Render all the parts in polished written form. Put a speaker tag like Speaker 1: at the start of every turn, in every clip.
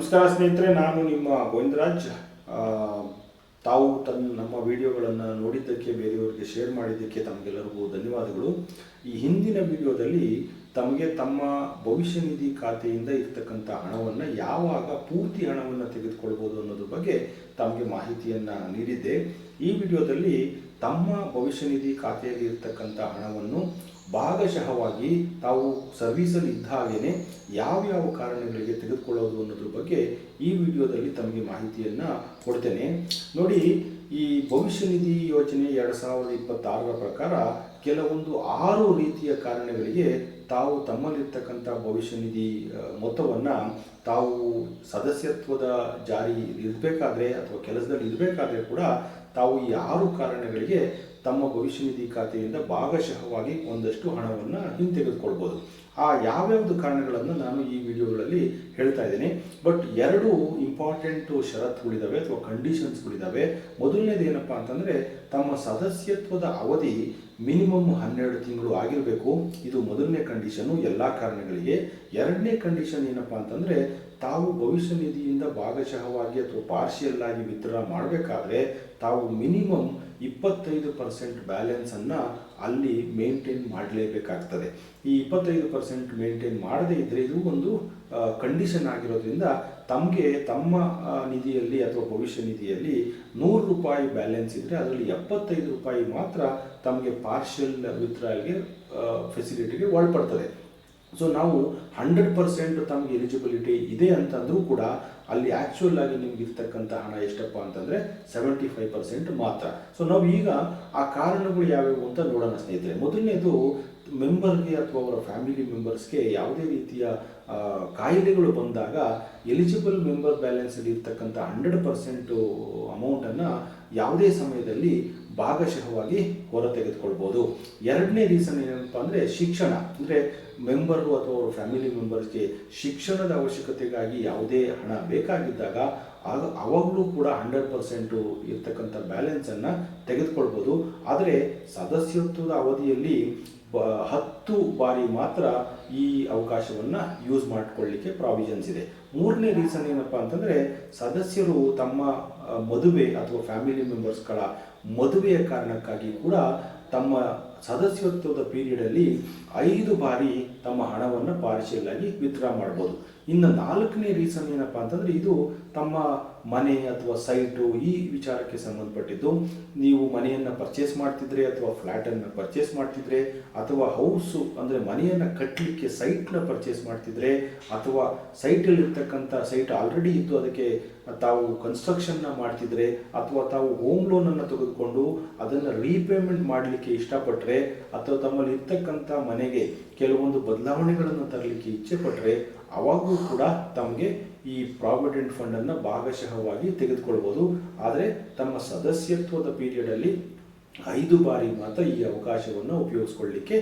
Speaker 1: ನಮಸ್ಕಾರ ಸ್ನೇಹಿತರೆ, ನಾನು ನಿಮ್ಮ ಗೋವಿಂದರಾಜ್. ತಾವು ನಮ್ಮ ವಿಡಿಯೋಗಳನ್ನು ನೋಡಿದ್ದಕ್ಕೆ, ಬೇರೆಯವರಿಗೆ ಶೇರ್ ಮಾಡಿದ್ದಕ್ಕೆ ತಮಗೆಲ್ಲರಿಗೂ ಧನ್ಯವಾದಗಳು. ಈ ಹಿಂದಿನ ವಿಡಿಯೋದಲ್ಲಿ ತಮಗೆ ತಮ್ಮ ಭವಿಷ್ಯ ನಿಧಿ ಖಾತೆಯಿಂದ ಇರ್ತಕ್ಕಂಥ ಹಣವನ್ನು ಯಾವಾಗ ಪೂರ್ತಿ ಹಣವನ್ನು ತೆಗೆದುಕೊಳ್ಬೋದು ಅನ್ನೋದ್ರ ಬಗ್ಗೆ ತಮಗೆ ಮಾಹಿತಿಯನ್ನು ನೀಡಿದ್ದೆ. ಈ ವಿಡಿಯೋದಲ್ಲಿ ತಮ್ಮ ಭವಿಷ್ಯ ನಿಧಿ ಖಾತೆಯಲ್ಲಿ ಇರ್ತಕ್ಕಂಥ ಹಣವನ್ನು ಭಾಗಶಃವಾಗಿ ತಾವು ಸರ್ವೀಸಲ್ಲಿ ಇದ್ದ ಹಾಗೇ ಯಾವ್ಯಾವ ಕಾರಣಗಳಿಗೆ ತೆಗೆದುಕೊಳ್ಳೋದು ಅನ್ನೋದ್ರ ಬಗ್ಗೆ ಈ ವಿಡಿಯೋದಲ್ಲಿ ತಮಗೆ ಮಾಹಿತಿಯನ್ನು ಕೊಡ್ತೇನೆ. ನೋಡಿ, ಈ ಭವಿಷ್ಯ ನಿಧಿ ಯೋಜನೆ 2026 ಪ್ರಕಾರ ಕೆಲವೊಂದು 6 ರೀತಿಯ ಕಾರಣಗಳಿಗೆ ತಾವು ತಮ್ಮಲ್ಲಿರ್ತಕ್ಕಂಥ ಭವಿಷ್ಯ ನಿಧಿ ಮೊತ್ತವನ್ನು ತಾವು ಸದಸ್ಯತ್ವದ ಜಾರಿ ಇರಬೇಕಾದ್ರೆ ಅಥವಾ ಕೆಲಸದಲ್ಲಿ ಇರಬೇಕಾದ್ರೆ ಕೂಡ ತಾವು ಈ 6 ಕಾರಣಗಳಿಗೆ ತಮ್ಮ ಭವಿಷ್ಯ ನಿಧಿ ಖಾತೆಯಿಂದ ಭಾಗಶಃವಾಗಿ ಒಂದಷ್ಟು ಹಣವನ್ನು ಹಿಂತೆಗೆದುಕೊಳ್ಬೋದು. ಆ ಯಾವ್ಯಾವುದು ಕಾರಣಗಳನ್ನು ನಾನು ಈ ವಿಡಿಯೋಗಳಲ್ಲಿ ಹೇಳ್ತಾ ಇದ್ದೀನಿ. ಬಟ್ 2 ಇಂಪಾರ್ಟೆಂಟು ಷರತ್ತುಗಳಿದ್ದಾವೆ ಅಥವಾ ಕಂಡೀಷನ್ಸ್ಗಳಿದ್ದಾವೆ. ಮೊದಲನೇದು ಏನಪ್ಪ ಅಂತಂದರೆ, ತಮ್ಮ ಸದಸ್ಯತ್ವದ ಅವಧಿ ಮಿನಿಮಮ್ 12 ತಿಂಗಳು ಆಗಿರಬೇಕು. ಇದು ಮೊದಲನೇ ಕಂಡೀಷನು ಎಲ್ಲ ಕಾರಣಗಳಿಗೆ. ಎರಡನೇ ಕಂಡೀಷನ್ ಏನಪ್ಪ ಅಂತಂದರೆ, ತಾವು ಭವಿಷ್ಯ ನಿಧಿಯಿಂದ ಭಾಗಶಃವಾಗಿ ಅಥವಾ ಪಾರ್ಷಿಯಲ್ ಆಗಿ ವಿತ್ಡ್ರಾ ಮಾಡಬೇಕಾದ್ರೆ ತಾವು ಮಿನಿಮಮ್ 25% ಬ್ಯಾಲೆನ್ಸನ್ನು ಅಲ್ಲಿ ಮೇಂಟೈನ್ ಮಾಡಲೇಬೇಕಾಗ್ತದೆ. ಈ 25% ಮೇಂಟೈನ್ ಮಾಡದೇ ಇದ್ದರೆ ಇದು ಒಂದು ಕಂಡೀಷನ್ ಆಗಿರೋದ್ರಿಂದ ತಮಗೆ ತಮ್ಮ ನಿಧಿಯಲ್ಲಿ ಅಥವಾ ಭವಿಷ್ಯ ನಿಧಿಯಲ್ಲಿ ₹100 ಬ್ಯಾಲೆನ್ಸ್ ಇದ್ದರೆ ಅದರಲ್ಲಿ ₹75 ಮಾತ್ರ ತಮಗೆ ಪಾರ್ಷಿಯಲ್ ವಿತ್ಡ್ರಾಲ್ಗೆ ಫೆಸಿಲಿಟಿಗೆ ಒಳಪಡ್ತದೆ. ಸೊ ನಾವು 100% ತಮಗೆ ಎಲಿಜಿಬಿಲಿಟಿ ಇದೆ ಅಂತಂದರೂ ಕೂಡ ಅಲ್ಲಿ ಆ್ಯಕ್ಚುಯಲ್ ಆಗಿ ನಿಮ್ಗೆ ಇರ್ತಕ್ಕಂಥ ಹಣ ಎಷ್ಟಪ್ಪ ಅಂತಂದರೆ 75% ಮಾತ್ರ. ಸೊ ನಾವು ಈಗ ಆ ಕಾರಣಗಳು ಯಾವ್ಯಾವು ಅಂತ ನೋಡೋಣ ಸ್ನೇಹಿತರೆ. ಮೊದಲನೇದು, ಮೆಂಬರ್ಗೆ ಅಥವಾ ಅವರ ಫ್ಯಾಮಿಲಿ ಮೆಂಬರ್ಸ್ಗೆ ಯಾವುದೇ ರೀತಿಯ ಕಾಯಿಲೆಗಳು ಬಂದಾಗ ಎಲಿಜಿಬಲ್ ಮೆಂಬರ್ ಬ್ಯಾಲೆನ್ಸಲ್ಲಿ ಇರ್ತಕ್ಕಂಥ 100% ಅಮೌಂಟನ್ನು ಯಾವುದೇ ಸಮಯದಲ್ಲಿ ಭಾಗಶಃವಾಗಿ ಹೊರ ತೆಗೆದುಕೊಳ್ಬೋದು. ಎರಡನೇ ರೀಸನ್ ಏನಪ್ಪ ಅಂದರೆ ಶಿಕ್ಷಣ. ಅಂದರೆ ಮೆಂಬರು ಅಥವಾ ಅವರ ಫ್ಯಾಮಿಲಿ ಮೆಂಬರ್ಸ್ಗೆ ಶಿಕ್ಷಣದ ಅವಶ್ಯಕತೆಗಾಗಿ ಯಾವುದೇ ಹಣ ಬೇಕಾಗಿದ್ದಾಗ ಅವಾಗಲೂ ಕೂಡ 100% ಇರ್ತಕ್ಕಂಥ ಬ್ಯಾಲೆನ್ಸನ್ನು ತೆಗೆದುಕೊಳ್ಬೋದು. ಆದರೆ ಸದಸ್ಯತ್ವದ ಅವಧಿಯಲ್ಲಿ 10 ಬಾರಿ ಮಾತ್ರ ಈ ಅವಕಾಶವನ್ನು ಯೂಸ್ ಮಾಡಿಕೊಳ್ಳಿಕ್ಕೆ ಪ್ರಾವಿಷನ್ಸ್ ಇದೆ. ಮೂರನೇ ರೀಸನ್ ಏನಪ್ಪ ಅಂತಂದರೆ, ಸದಸ್ಯರು ತಮ್ಮ ಮದುವೆ ಅಥವಾ ಫ್ಯಾಮಿಲಿ ಮೆಂಬರ್ಸ್ಗಳ ಮದುವೆಯ ಕಾರಣಕ್ಕಾಗಿ ಕೂಡ ತಮ್ಮ ಸದಸ್ಯತ್ವದ ಪೀರಿಯಡಲ್ಲಿ 5 ಬಾರಿ ತಮ್ಮ ಹಣವನ್ನು ಪಾರ್ಷಿಯಲ್ ಆಗಿ ವಿತ್ಡ್ರಾ ಮಾಡ್ಬೋದು. ಇನ್ನು 4ನೇ ರೀಸನ್ ಏನಪ್ಪ ಅಂತಂದರೆ, ಇದು ತಮ್ಮ ಮನೆ ಅಥವಾ ಸೈಟು ಈ ವಿಚಾರಕ್ಕೆ ಸಂಬಂಧಪಟ್ಟಿದ್ದು. ನೀವು ಮನೆಯನ್ನು ಪರ್ಚೇಸ್ ಮಾಡ್ತಿದ್ರೆ ಅಥವಾ ಫ್ಲ್ಯಾಟನ್ನು ಪರ್ಚೇಸ್ ಮಾಡ್ತಿದ್ರೆ ಅಥವಾ ಹೌಸು ಅಂದರೆ ಮನೆಯನ್ನು ಕಟ್ಟಲಿಕ್ಕೆ ಸೈಟ್ನ ಪರ್ಚೇಸ್ ಮಾಡ್ತಿದ್ರೆ ಅಥವಾ ಸೈಟಲ್ಲಿರ್ತಕ್ಕಂಥ ಸೈಟ್ ಆಲ್ರೆಡಿ ಇದ್ದು ಅದಕ್ಕೆ ತಾವು ಕನ್ಸ್ಟ್ರಕ್ಷನ್ನ ಮಾಡ್ತಿದ್ರೆ ಅಥವಾ ತಾವು ಹೋಮ್ ಲೋನನ್ನು ತೆಗೆದುಕೊಂಡು ಅದನ್ನು ರೀಪೇಮೆಂಟ್ ಮಾಡಲಿಕ್ಕೆ ಇಷ್ಟಪಟ್ಟರೆ ಅಥವಾ ತಮ್ಮಲ್ಲಿ ಇರ್ತಕ್ಕಂಥ ಮನೆಗೆ ಕೆಲವೊಂದು ಬದಲಾವಣೆಗಳನ್ನು ತರಲಿಕ್ಕೆ ಇಚ್ಛೆ ಪಟ್ಟರೆ ಅವಾಗೂ ಕೂಡ ತಮಗೆ ಈ ಪ್ರಾವಿಡೆಂಟ್ ಫಂಡನ್ನು ಭಾಗಶಃವಾಗಿ ತೆಗೆದುಕೊಳ್ಬೋದು. ಆದರೆ ತಮ್ಮ ಸದಸ್ಯತ್ವದ ಪೀರಿಯಡಲ್ಲಿ 5 ಬಾರಿ ಮಾತ್ರ ಈ ಅವಕಾಶವನ್ನು ಉಪಯೋಗಿಸ್ಕೊಳ್ಳಿಕ್ಕೆ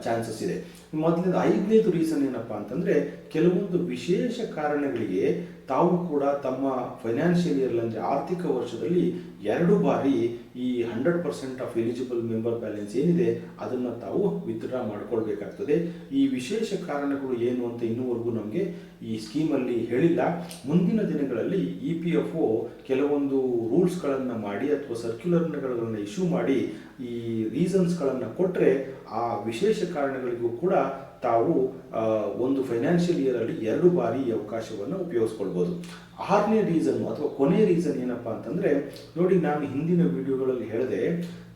Speaker 1: ಚಾನ್ಸಸ್ ಇದೆ. ಮೊದಲನೇದು 5ನೇದು ರೀಸನ್ ಏನಪ್ಪ ಅಂತಂದರೆ, ಕೆಲವೊಂದು ವಿಶೇಷ ಕಾರಣಗಳಿಗೆ ತಾವು ಕೂಡ ತಮ್ಮ ಫೈನಾನ್ಷಿಯಲ್ ಇಯರ್ ಅಂದರೆ ಆರ್ಥಿಕ ವರ್ಷದಲ್ಲಿ 2 ಬಾರಿ ಈ 100% ಆಫ್ ಎಲಿಜಿಬಲ್ ಮೆಂಬರ್ ಬ್ಯಾಲೆನ್ಸ್ ಏನಿದೆ ಅದನ್ನು ತಾವು ವಿತ್ಡ್ರಾ ಮಾಡ್ಕೊಳ್ಬೇಕಾಗ್ತದೆ. ಈ ವಿಶೇಷ ಕಾರಣಗಳು ಏನು ಅಂತ ಇನ್ನೂವರೆಗೂ ನಮಗೆ ಈ ಸ್ಕೀಮಲ್ಲಿ ಹೇಳಿಲ್ಲ. ಮುಂದಿನ ದಿನಗಳಲ್ಲಿ EPFO ಕೆಲವೊಂದು ರೂಲ್ಸ್ಗಳನ್ನು ಮಾಡಿ ಅಥವಾ ಸರ್ಕ್ಯುಲರ್ಗಳನ್ನು ಇಶ್ಯೂ ಮಾಡಿ ಈ ರೀಸನ್ಸ್ಗಳನ್ನು ಕೊಟ್ಟರೆ ಆ ವಿಶೇಷ ಕಾರಣಗಳಿಗೂ ಕೂಡ ತಾವು ಒಂದು ಫೈನಾನ್ಷಿಯಲ್ ಇಯರಲ್ಲಿ 2 ಬಾರಿ ಈ ಅವಕಾಶವನ್ನು ಉಪಯೋಗಿಸ್ಕೊಳ್ಬೋದು. 6ನೇ ರೀಸನ್ ಅಥವಾ ಕೊನೆಯ ರೀಸನ್ ಏನಪ್ಪ ಅಂತಂದರೆ, ನೋಡಿ, ನಾನು ಹಿಂದಿನ ವಿಡಿಯೋಗಳಲ್ಲಿ ಹೇಳಿದೆ,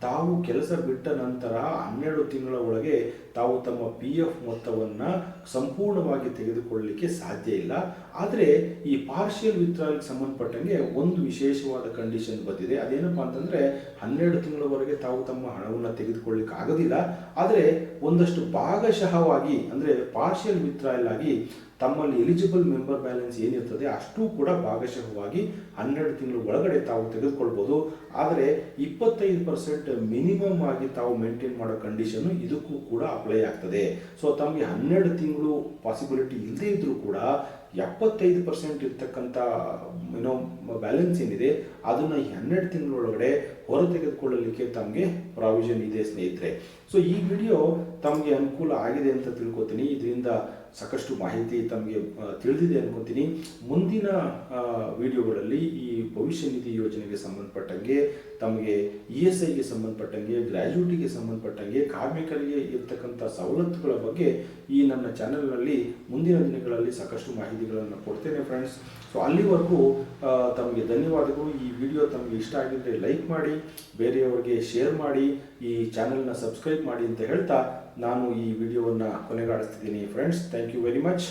Speaker 1: ತಾವು ಕೆಲಸ ಬಿಟ್ಟ ನಂತರ 12 ತಿಂಗಳ ಒಳಗೆ ತಾವು ತಮ್ಮ PF ಮೊತ್ತವನ್ನು ಸಂಪೂರ್ಣವಾಗಿ ತೆಗೆದುಕೊಳ್ಳಲಿಕ್ಕೆ ಸಾಧ್ಯ ಇಲ್ಲ. ಆದರೆ ಈ ಪಾರ್ಷಿಯಲ್ ವಿತ್ಡ್ರಾಲ್ಗೆ ಸಂಬಂಧಪಟ್ಟಂಗೆ ಒಂದು ವಿಶೇಷವಾದ ಕಂಡೀಷನ್ ಬಂದಿದೆ. ಅದೇನಪ್ಪ ಅಂತಂದರೆ, 12 ತಿಂಗಳವರೆಗೆ ತಾವು ತಮ್ಮ ಹಣವನ್ನು ತೆಗೆದುಕೊಳ್ಳಲಿಕ್ಕೆ ಆಗೋದಿಲ್ಲ. ಆದರೆ ಒಂದಷ್ಟು ಭಾಗಶಃವಾಗಿ ಅಂದರೆ ಪಾರ್ಷಿಯಲ್ ವಿತ್ಡ್ರಾಲ್ ಆಗಿ ತಮ್ಮಲ್ಲಿ ಎಲಿಜಿಬಲ್ ಮೆಂಬರ್ ಬ್ಯಾಲೆನ್ಸ್ ಏನಿರ್ತದೆ ಅಷ್ಟೂ ಕೂಡ ಭಾಗಶಃವಾಗಿ 12 ತಿಂಗಳ ಒಳಗಡೆ ತಾವು ತೆಗೆದುಕೊಳ್ಬೋದು. ಆದರೆ 25% ಮಿನಿಮಮ್ ಆಗಿ ತಾವು ಮೇಂಟೈನ್ ಮಾಡೋ ಕಂಡೀಷನ್ನು ಇದಕ್ಕೂ ಕೂಡ ಅಪ್ಲೈ ಆಗ್ತದೆ. ಸೊ ತಮಗೆ 12 ತಿಂಗಳು ಪಾಸಿಬಿಲಿಟಿ ಇಲ್ಲದೇ ಇದ್ದರೂ ಕೂಡ 75% ಇರ್ತಕ್ಕಂಥ ಬ್ಯಾಲೆನ್ಸ್ ಏನಿದೆ ಅದನ್ನು ಈ 12 ತಿಂಗಳೊಳಗಡೆ ಹೊರ ತೆಗೆದುಕೊಳ್ಳಲಿಕ್ಕೆ ತಮಗೆ ಪ್ರಾವಿಷನ್ ಇದೆ ಸ್ನೇಹಿತರೆ. ಸೊ ಈ ವಿಡಿಯೋ ತಮಗೆ ಅನುಕೂಲ ಆಗಿದೆ ಅಂತ ತಿಳ್ಕೊತೀನಿ. ಇದರಿಂದ ಸಾಕಷ್ಟು ಮಾಹಿತಿ ತಮಗೆ ತಿಳಿದಿದೆ ಅನ್ಕೊತೀನಿ. ಮುಂದಿನ ವಿಡಿಯೋಗಳಲ್ಲಿ ಈ ಭವಿಷ್ಯ ನಿಧಿ ಯೋಜನೆಗೆ ಸಂಬಂಧಪಟ್ಟಂಗೆ, ತಮಗೆ ESIಗೆ ಸಂಬಂಧಪಟ್ಟಂಗೆ, ಗ್ರ್ಯಾಜುಯಿಟಿಗೆ ಸಂಬಂಧಪಟ್ಟಂಗೆ, ಕಾರ್ಮಿಕರಿಗೆ ಇರ್ತಕ್ಕಂಥ ಸವಲತ್ತುಗಳ ಬಗ್ಗೆ ಈ ನನ್ನ ಚಾನೆಲ್ನಲ್ಲಿ ಮುಂದಿನ ದಿನಗಳಲ್ಲಿ ಸಾಕಷ್ಟು ಮಾಹಿತಿಗಳನ್ನು ಕೊಡ್ತೇನೆ ಫ್ರೆಂಡ್ಸ್. ಸೊ ಅಲ್ಲಿವರೆಗೂ ತಮಗೆ ಧನ್ಯವಾದಗಳು. ಈ ವಿಡಿಯೋ ತಮಗೆ ಇಷ್ಟ ಆಗಿದ್ದರೆ ಲೈಕ್ ಮಾಡಿ, ಬೇರೆಯವರಿಗೆ ಶೇರ್ ಮಾಡಿ, ಈ ಚಾನೆಲ್ನ ಸಬ್ಸ್ಕ್ರೈಬ್ ಮಾಡಿ ಅಂತ ಹೇಳ್ತಾ ನಾನು ಈ ವಿಡಿಯೋವನ್ನು ಕೊನೆಗಾಣಿಸ್ತಿದ್ದೀನಿ friends. Thank you very much.